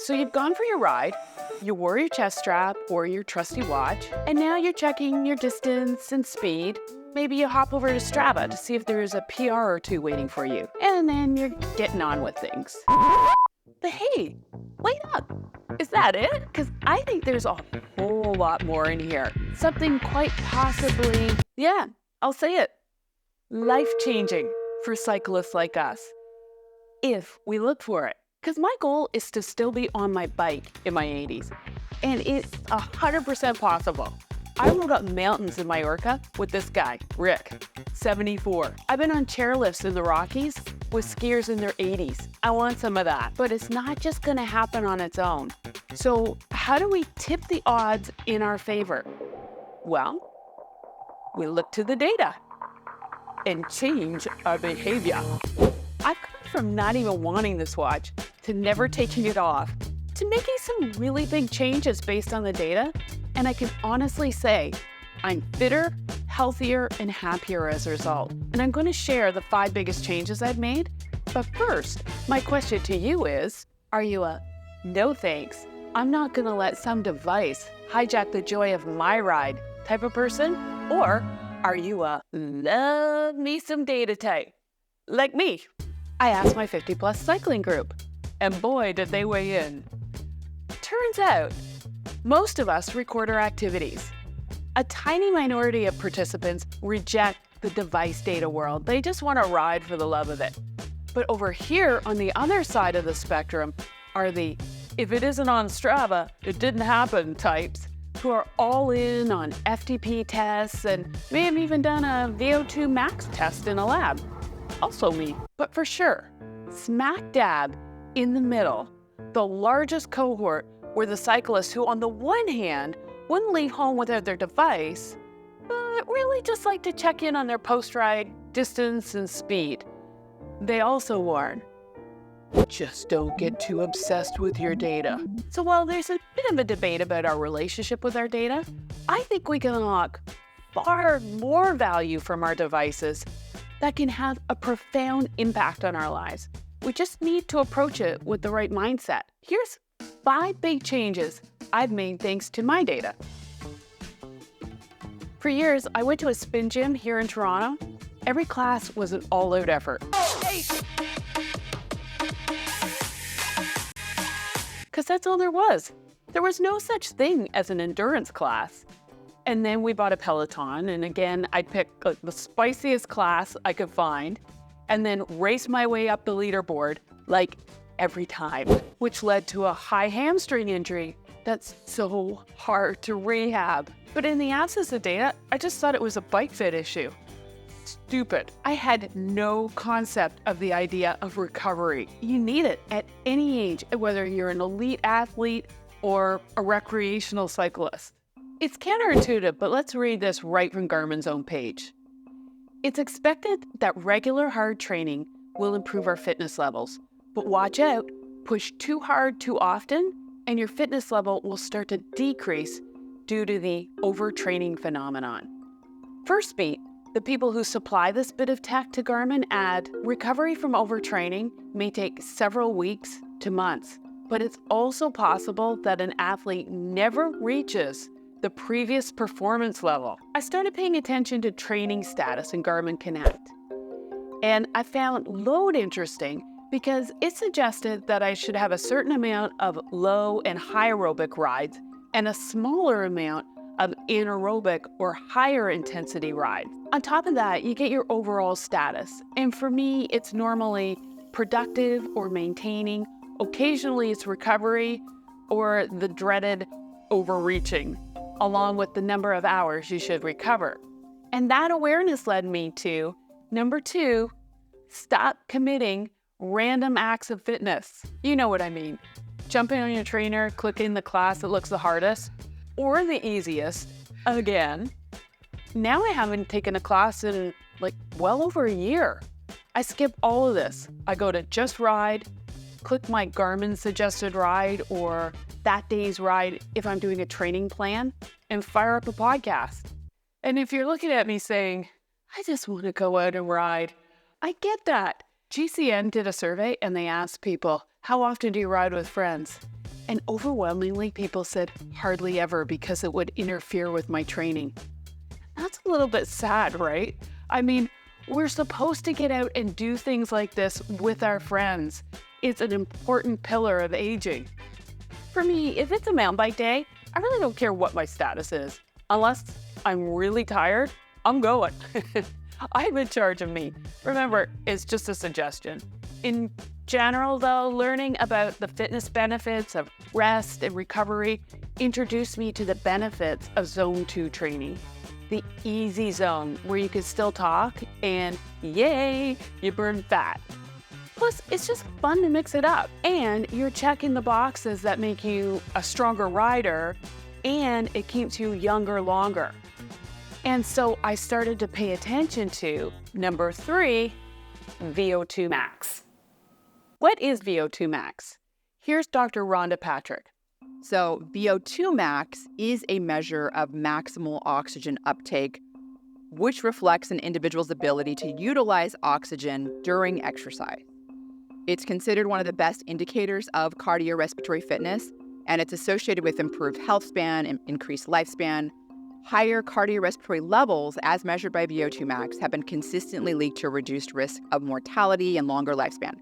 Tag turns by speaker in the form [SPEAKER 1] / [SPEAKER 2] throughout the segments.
[SPEAKER 1] So you've gone for your ride, you wore your chest strap or your trusty watch, and now you're checking your distance and speed. Maybe you hop over to Strava to see if there's a PR or two waiting for you, and then you're getting on with things. But hey, wait up. Is that it? Because I think there's a whole lot more in here. Something quite possibly, yeah, I'll say it, life-changing for cyclists like us, if we look for it. Because my goal is to still be on my bike in my 80s, and it's 100% possible. I rode up mountains in Mallorca with this guy, Rick, 74. I've been on chairlifts in the Rockies with skiers in their 80s. I want some of that, but it's not just gonna happen on its own. So how do we tip the odds in our favor? Well, we look to the data and change our behavior. I've come from not even wanting this watch to never taking it off to making some really big changes based on the data. And I can honestly say I'm fitter, healthier, and happier as a result. And I'm going to share the 5 biggest changes I've made. But first, my question to you is, are you a no thanks, I'm not going to let some device hijack the joy of my ride type of person? Or are you a love me some data type? Like me. I asked my 50+ cycling group, and boy, did they weigh in. Turns out, most of us record our activities. A tiny minority of participants reject the device data world. They just want to ride for the love of it. But over here on the other side of the spectrum are the if it isn't on Strava, it didn't happen types who are all in on FTP tests and may have even done a VO2 Max test in a lab. Also me. But for sure, smack dab in the middle, the largest cohort were the cyclists who, on the one hand, wouldn't leave home without their device, but really just like to check in on their post-ride distance and speed. They also warn, just don't get too obsessed with your data. So while there's a bit of a debate about our relationship with our data, I think we can unlock far more value from our devices that can have a profound impact on our lives. We just need to approach it with the right mindset. Here's 5 big changes I've made thanks to my data. For years, I went to a spin gym here in Toronto. Every class was an all-out effort. Because that's all there was. There was no such thing as an endurance class. And then we bought a Peloton, and again, I'd pick the spiciest class I could find, and then race my way up the leaderboard, like every time, which led to a high hamstring injury that's so hard to rehab. But in the absence of data, I just thought it was a bike fit issue. Stupid. I had no concept of the idea of recovery. You need it at any age, whether you're an elite athlete or a recreational cyclist. It's counterintuitive, but let's read this right from Garmin's own page. It's expected that regular hard training will improve our fitness levels, but watch out, push too hard too often, and your fitness level will start to decrease due to the overtraining phenomenon. First beat, the people who supply this bit of tech to Garmin add, recovery from overtraining may take several weeks to months, but it's also possible that an athlete never reaches the previous performance level. I started paying attention to training status in Garmin Connect, and I found load interesting because it suggested that I should have a certain amount of low and high aerobic rides and a smaller amount of anaerobic or higher intensity rides. On top of that, you get your overall status. And for me, it's normally productive or maintaining. Occasionally it's recovery or the dreaded overreaching, along with the number of hours you should recover. And that awareness led me to, number 2, stop committing random acts of fitness. You know what I mean. Jumping on your trainer, clicking the class that looks the hardest, or the easiest, again. Now I haven't taken a class in well over a year. I skip all of this. I go to just ride, click my Garmin suggested ride or that day's ride if I'm doing a training plan, and fire up a podcast. And if you're looking at me saying, I just want to go out and ride, I get that. GCN did a survey and they asked people, how often do you ride with friends? And overwhelmingly, people said hardly ever because it would interfere with my training. That's a little bit sad, right? I mean, we're supposed to get out and do things like this with our friends. It's an important pillar of aging. For me, if it's a mountain bike day, I really don't care what my status is. Unless I'm really tired, I'm going. I'm in charge of me. Remember, it's just a suggestion. In general, though, learning about the fitness benefits of rest and recovery introduced me to the benefits of Zone 2 training. The easy zone where you can still talk and yay, you burn fat. Plus, it's just fun to mix it up. And you're checking the boxes that make you a stronger rider, and it keeps you younger longer. And so I started to pay attention to number 3, VO2 Max. What is VO2 Max? Here's Dr. Rhonda Patrick.
[SPEAKER 2] So VO2 max is a measure of maximal oxygen uptake, which reflects an individual's ability to utilize oxygen during exercise. It's considered one of the best indicators of cardiorespiratory fitness, and it's associated with improved health span and increased lifespan. Higher cardiorespiratory levels, as measured by VO2 max, have been consistently linked to a reduced risk of mortality and longer lifespan.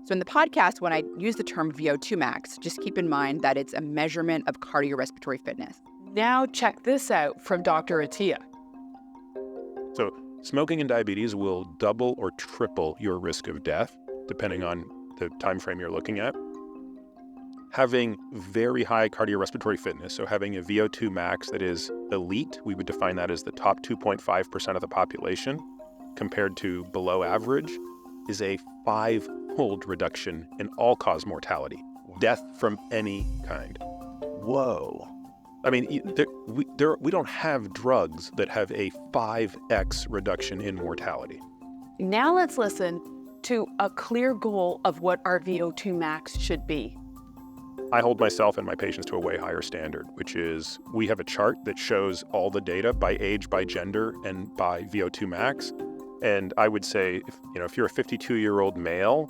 [SPEAKER 2] So in the podcast, when I use the term VO2 max, just keep in mind that it's a measurement of cardiorespiratory fitness.
[SPEAKER 1] Now check this out from Dr. Attia.
[SPEAKER 3] So smoking and diabetes will double or triple your risk of death, depending on the time frame you're looking at. Having very high cardiorespiratory fitness, so having a VO2 max that is elite, we would define that as the top 2.5% of the population, compared to below average, is a 5-fold reduction in all-cause mortality, death from any kind. Whoa. I mean, we don't have drugs that have a 5x reduction in mortality.
[SPEAKER 1] Now let's listen to a clear goal of what our VO2 max should be.
[SPEAKER 3] I hold myself and my patients to a way higher standard, which is we have a chart that shows all the data by age, by gender, and by VO2 max. And I would say, if you're a 52-year-old male,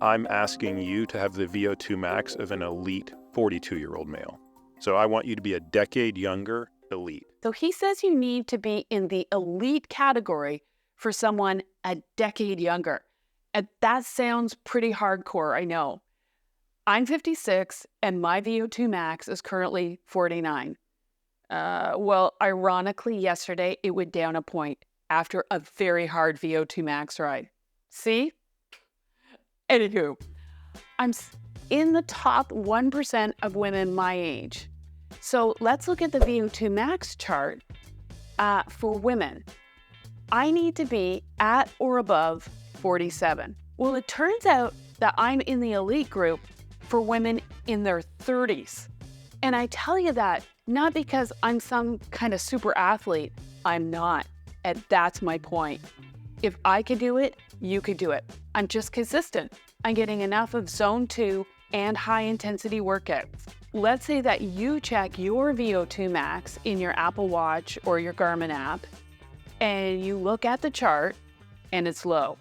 [SPEAKER 3] I'm asking you to have the VO2 max of an elite 42-year-old male. So I want you to be a decade younger, elite.
[SPEAKER 1] So he says you need to be in the elite category for someone a decade younger. And that sounds pretty hardcore, I know. I'm 56 and my VO2 max is currently 49. Well, ironically, yesterday it went down a point after a very hard VO2 max ride. See? Anywho, I'm in the top 1% of women my age. So let's look at the VO2 max chart for women. I need to be at or above 47. Well, it turns out that I'm in the elite group for women in their 30s. And I tell you that not because I'm some kind of super athlete. I'm not. And that's my point. If I could do it, you could do it. I'm just consistent. I'm getting enough of Zone 2 and high-intensity workouts. Let's say that you check your VO2 max in your Apple Watch or your Garmin app, and you look at the chart, and it's low.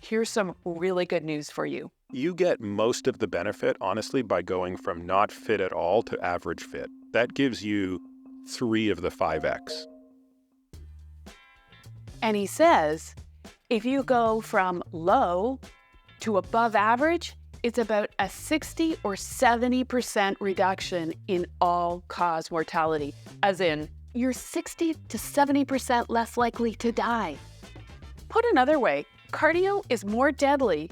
[SPEAKER 1] Here's some really good news for you.
[SPEAKER 3] You get most of the benefit, honestly, by going from not fit at all to average fit. That gives you 3 of the 5x.
[SPEAKER 1] And he says, if you go from low to above average, it's about a 60 or 70% reduction in all-cause mortality, as in you're 60 to 70% less likely to die. Put another way, cardio is more deadly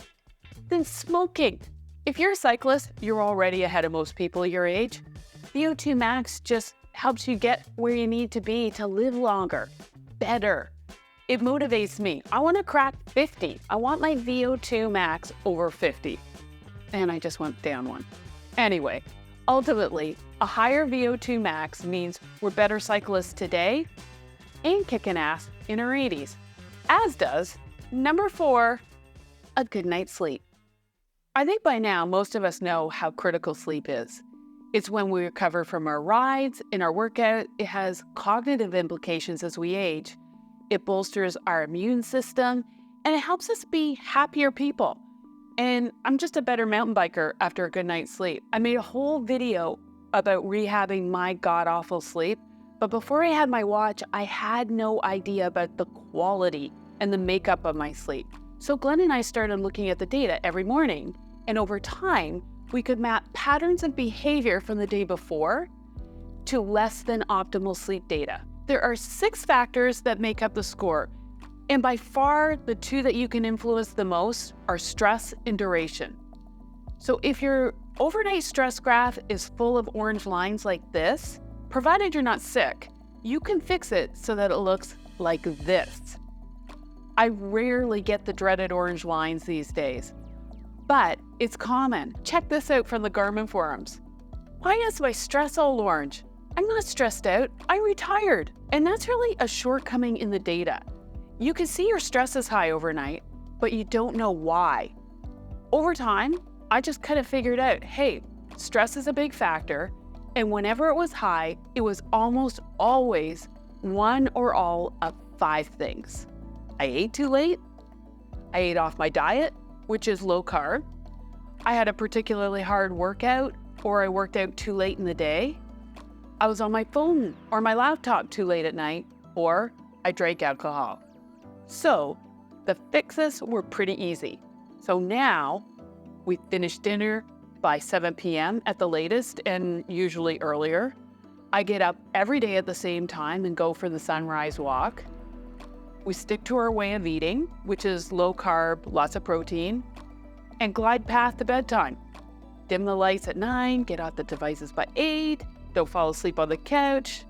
[SPEAKER 1] than smoking. If you're a cyclist, you're already ahead of most people your age. VO2 max just helps you get where you need to be to live longer, better. It motivates me. I want to crack 50. I want my VO2 max over 50. And I just went down one. Anyway, ultimately, a higher VO2 max means we're better cyclists today and kicking ass in our 80s. As does number 4, a good night's sleep. I think by now most of us know how critical sleep is. It's when we recover from our rides, in our workout. It has cognitive implications as we age. It bolsters our immune system, and it helps us be happier people. And I'm just a better mountain biker after a good night's sleep. I made a whole video about rehabbing my god-awful sleep, but before I had my watch, I had no idea about the quality and the makeup of my sleep. So Glenn and I started looking at the data every morning, and over time, we could map patterns of behavior from the day before to less than optimal sleep data. There are 6 factors that make up the score, and by far, the 2 that you can influence the most are stress and duration. So if your overnight stress graph is full of orange lines like this, provided you're not sick, you can fix it so that it looks like this. I rarely get the dreaded orange lines these days, but it's common. Check this out from the Garmin forums. Why is my stress all orange? I'm not stressed out, I'm retired. And that's really a shortcoming in the data. You can see your stress is high overnight, but you don't know why. Over time, I just kind of figured out, hey, stress is a big factor, and whenever it was high, it was almost always one or all of 5 things. I ate too late, I ate off my diet, which is low carb, I had a particularly hard workout, or I worked out too late in the day, I was on my phone or my laptop too late at night, or I drank alcohol. So the fixes were pretty easy. So now we finish dinner by 7 p.m. at the latest, and usually earlier. I get up every day at the same time and go for the sunrise walk. We stick to our way of eating, which is low carb, lots of protein, and glide path to bedtime. Dim the lights at 9, get off the devices by 8, don't fall asleep on the couch.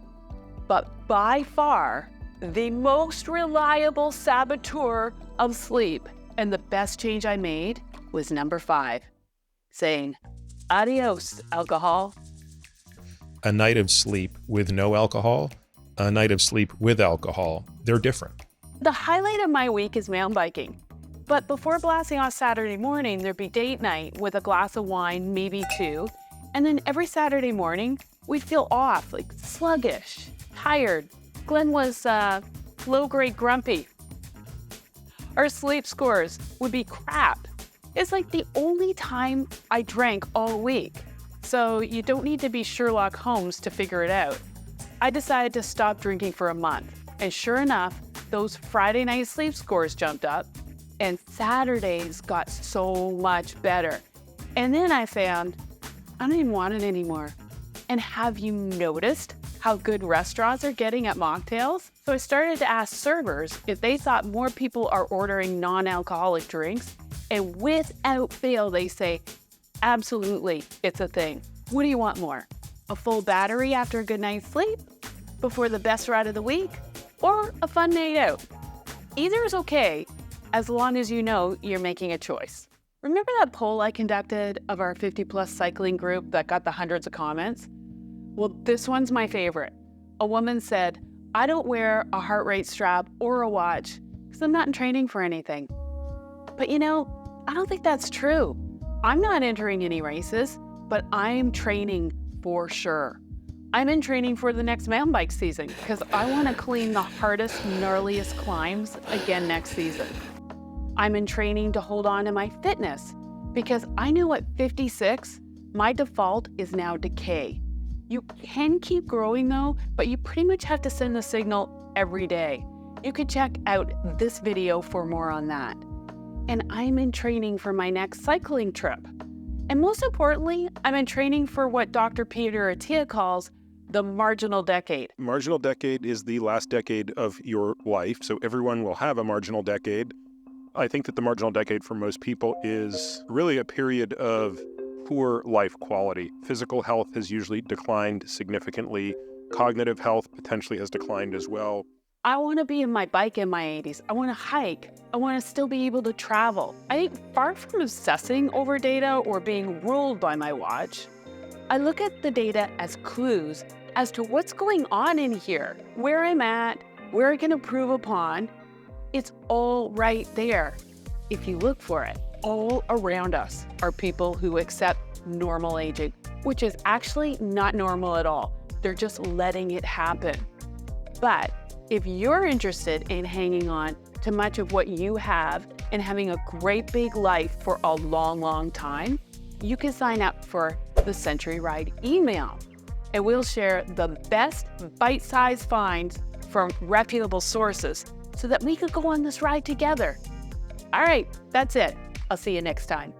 [SPEAKER 1] But by far, the most reliable saboteur of sleep and the best change I made was number 5, saying, adios, alcohol.
[SPEAKER 3] A night of sleep with no alcohol, a night of sleep with alcohol, they're different.
[SPEAKER 1] The highlight of my week is mountain biking. But before blasting off Saturday morning, there'd be date night with a glass of wine, maybe 2. And then every Saturday morning, we'd feel off, like sluggish, tired. Glenn was low-grade grumpy. Our sleep scores would be crap. It's like the only time I drank all week. So you don't need to be Sherlock Holmes to figure it out. I decided to stop drinking for a month. And sure enough, those Friday night sleep scores jumped up, and Saturdays got so much better. And then I found I don't even want it anymore. And have you noticed how good restaurants are getting at mocktails? So I started to ask servers if they thought more people are ordering non-alcoholic drinks, and without fail, they say, absolutely, it's a thing. What do you want more? A full battery after a good night's sleep? Before the best ride of the week? Or a fun night out? Either is okay, as long as you know you're making a choice. Remember that poll I conducted of our 50-plus cycling group that got the hundreds of comments? Well, this one's my favorite. A woman said, I don't wear a heart rate strap or a watch because I'm not in training for anything. But you know, I don't think that's true. I'm not entering any races, but I'm training for sure. I'm in training for the next mountain bike season because I want to clean the hardest, gnarliest climbs again next season. I'm in training to hold on to my fitness because I knew at 56, my default is now decay. You can keep growing though, but you pretty much have to send the signal every day. You can check out this video for more on that. And I'm in training for my next cycling trip. And most importantly, I'm in training for what Dr. Peter Attia calls the marginal decade.
[SPEAKER 3] Marginal decade is the last decade of your life, so everyone will have a marginal decade. I think that the marginal decade for most people is really a period of poor life quality. Physical health has usually declined significantly. Cognitive health potentially has declined as well.
[SPEAKER 1] I want to be in my bike in my 80s. I want to hike. I want to still be able to travel. I think far from obsessing over data or being ruled by my watch, I look at the data as clues as to what's going on in here, where I'm at, where I can improve upon. It's all right there if you look for it. All around us are people who accept normal aging, which is actually not normal at all. They're just letting it happen. But if you're interested in hanging on to much of what you have and having a great big life for a long, long time, you can sign up for the Century Ride email. And we'll share the best bite-sized finds from reputable sources so that we could go on this ride together. All right, that's it. I'll see you next time.